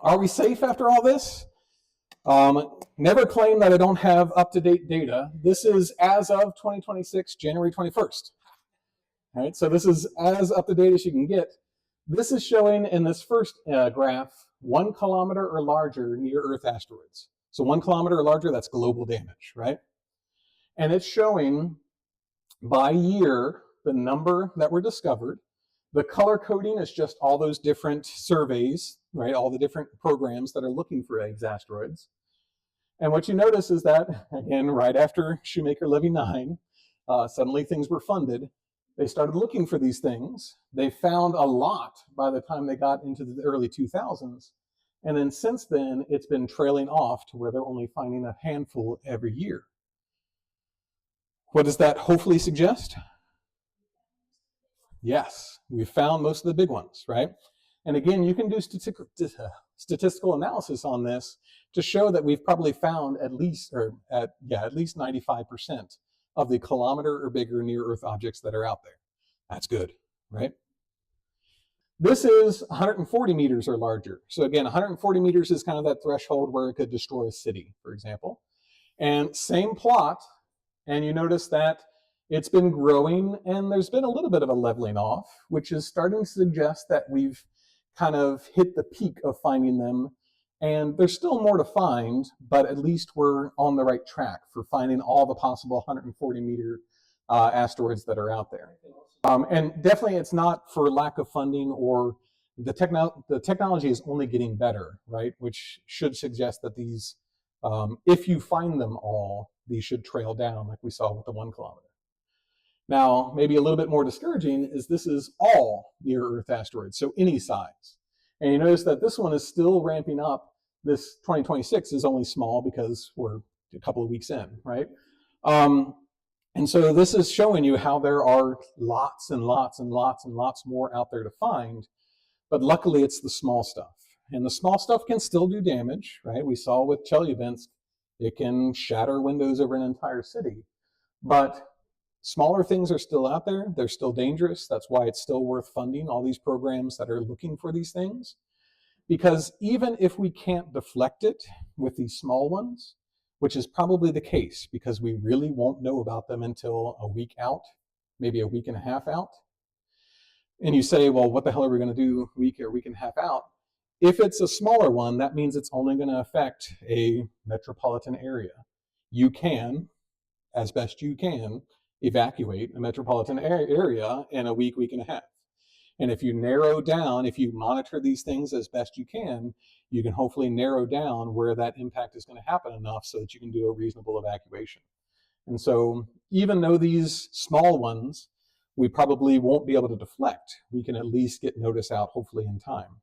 Are we safe after all this? Never claim that I don't have up-to-date data. This is as of 2026, January 21st. All right, so this is as up-to-date as you can get. This is showing in this first graph 1 kilometer or larger near-Earth asteroids. So 1 kilometer or larger, that's global damage, right? And it's showing by year the number that were discovered. The color coding is just all those different surveys, right? All the different programs that are looking for these asteroids. And what you notice is that, again, right after Shoemaker-Levy 9, suddenly things were funded. They started looking for these things. They found a lot by the time they got into the early 2000s. And then since then, it's been trailing off to where they're only finding a handful every year. What does that hopefully suggest? Yes, we've found most of the big ones, right? And again, you can do statistical analysis on this to show that we've probably found at least 95% of the kilometer or bigger near-Earth objects that are out there. That's good, right? This is 140 meters or larger. So again, 140 meters is kind of that threshold where it could destroy a city, for example. And same plot, and you notice that it's been growing, and there's been a little bit of a leveling off, which is starting to suggest that we've kind of hit the peak of finding them. And there's still more to find, but at least we're on the right track for finding all the possible 140-meter asteroids that are out there. And definitely it's not for lack of funding, or the technology is only getting better, right? Which should suggest that these, if you find them all, these should trail down like we saw with the 1 kilometer. Now, maybe a little bit more discouraging is this is all near-Earth asteroids, so any size. And you notice that this one is still ramping up. This 2026 is only small because we're a couple of weeks in, right? And so this is showing you how there are lots and lots and lots and lots more out there to find, but luckily it's the small stuff. And the small stuff can still do damage, right? We saw with Chelyabinsk, it can shatter windows over an entire city. But smaller things are still out there. They're still dangerous. That's why it's still worth funding all these programs that are looking for these things. Because even if we can't deflect it with these small ones, which is probably the case because we really won't know about them until a week out, maybe a week and a half out. And you say, well, what the hell are we going to do a week or week and a half out? If it's a smaller one, that means it's only going to affect a metropolitan area. You can, as best you can, evacuate a metropolitan area in a week, week and a half. And if you narrow down, if you monitor these things as best you can hopefully narrow down where that impact is going to happen enough so that you can do a reasonable evacuation. And so even though these small ones, we probably won't be able to deflect, we can at least get notice out hopefully in time.